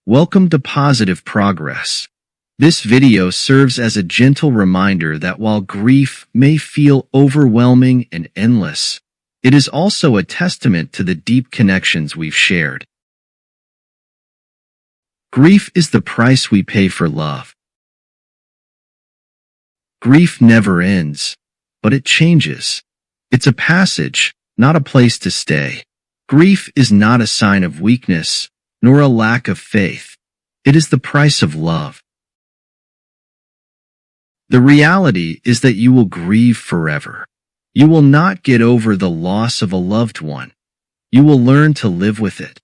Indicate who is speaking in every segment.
Speaker 1: Welcome to Positive Progress. This video serves as a gentle reminder that while grief may feel overwhelming and endless, it is also a testament to the deep connections we've shared. Grief is the price we pay for love. Grief never ends, but it changes. It's a passage, not a place to stay. Grief is not a sign of weakness, nor a lack of faith. It is the price of love. The reality is that you will grieve forever. You will not get over the loss of a loved one. You will learn to live with it.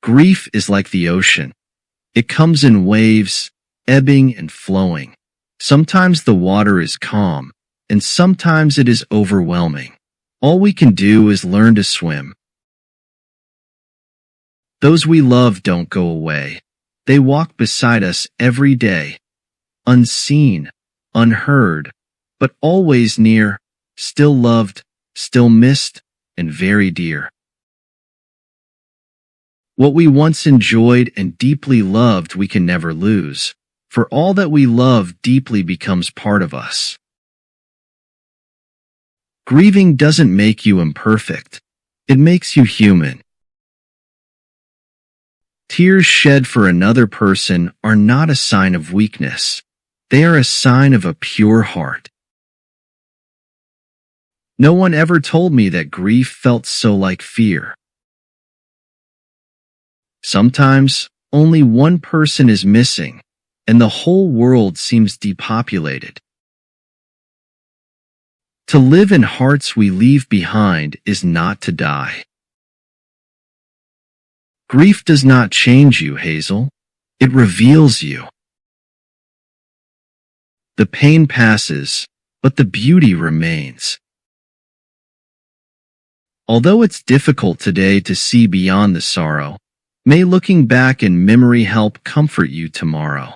Speaker 1: Grief is like the ocean. It comes in waves, ebbing and flowing. Sometimes the water is calm, and sometimes it is overwhelming. All we can do is learn to swim. Those we love don't go away. They walk beside us every day, unseen, unheard, but always near, still loved, still missed, and very dear. What we once enjoyed and deeply loved we can never lose, for all that we love deeply becomes part of us. Grieving doesn't make you imperfect. It makes you human. Tears shed for another person are not a sign of weakness. They are a sign of a pure heart. No one ever told me that grief felt so like fear. Sometimes, only one person is missing, and the whole world seems depopulated. To live in hearts we leave behind is not to die. Grief does not change you, Hazel. It reveals you. The pain passes, but the beauty remains. Although it's difficult today to see beyond the sorrow, may looking back in memory help comfort you tomorrow.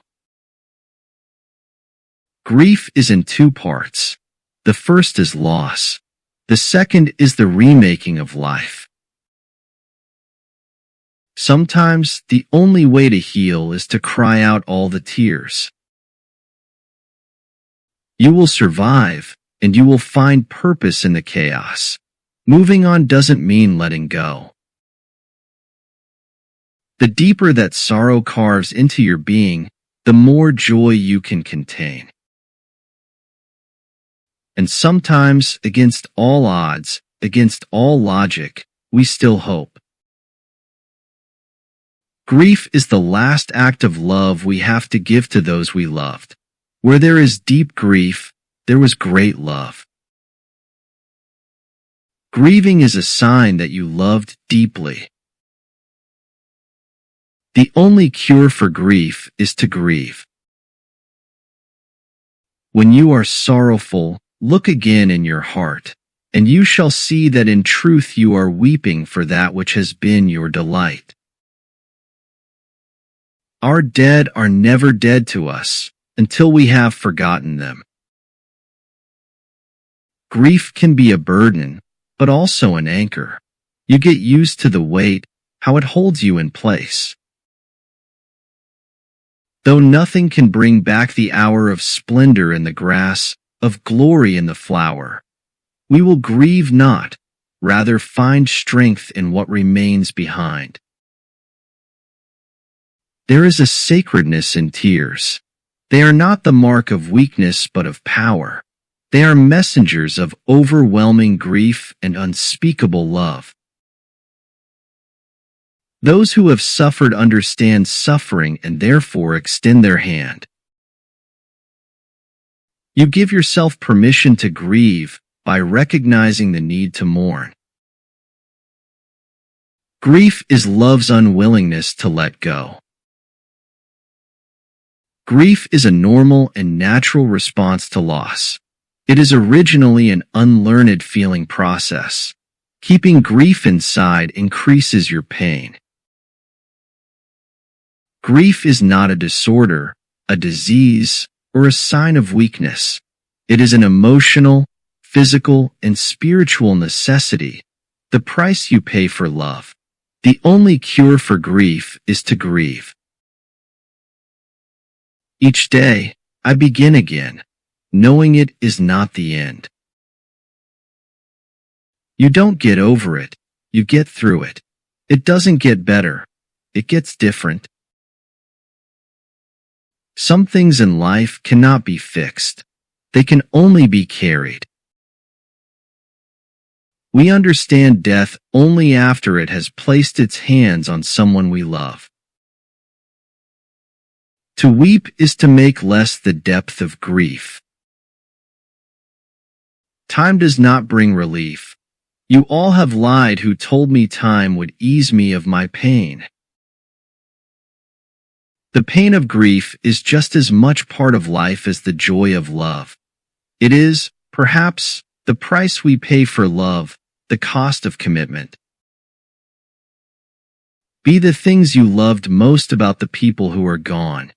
Speaker 1: Grief is in two parts. The first is loss. The second is the remaking of life. Sometimes the only way to heal is to cry out all the tears. You will survive, and you will find purpose in the chaos. Moving on doesn't mean letting go. The deeper that sorrow carves into your being, the more joy you can contain. And sometimes, against all odds, against all logic, we still hope. Grief is the last act of love we have to give to those we loved. Where there is deep grief, there was great love. Grieving is a sign that you loved deeply. The only cure for grief is to grieve. When you are sorrowful, look again in your heart, and you shall see that in truth you are weeping for that which has been your delight. Our dead are never dead to us, until we have forgotten them. Grief can be a burden, but also an anchor. You get used to the weight, how it holds you in place. Though nothing can bring back the hour of splendor in the grass, of glory in the flower, we will grieve not, rather find strength in what remains behind. There is a sacredness in tears. They are not the mark of weakness but of power. They are messengers of overwhelming grief and unspeakable love. Those who have suffered understand suffering and therefore extend their hand. You give yourself permission to grieve by recognizing the need to mourn. Grief is love's unwillingness to let go. Grief is a normal and natural response to loss. It is originally an unlearned feeling process. Keeping grief inside increases your pain. Grief is not a disorder, a disease, or a sign of weakness. It is an emotional, physical, and spiritual necessity, the price you pay for love. The only cure for grief is to grieve. Each day, I begin again, knowing it is not the end. You don't get over it, you get through it. It doesn't get better, it gets different. Some things in life cannot be fixed. They can only be carried. We understand death only after it has placed its hands on someone we love. To weep is to make less the depth of grief. Time does not bring relief. You all have lied who told me time would ease me of my pain. The pain of grief is just as much part of life as the joy of love. It is, perhaps, the price we pay for love, the cost of commitment. Be the things you loved most about the people who are gone.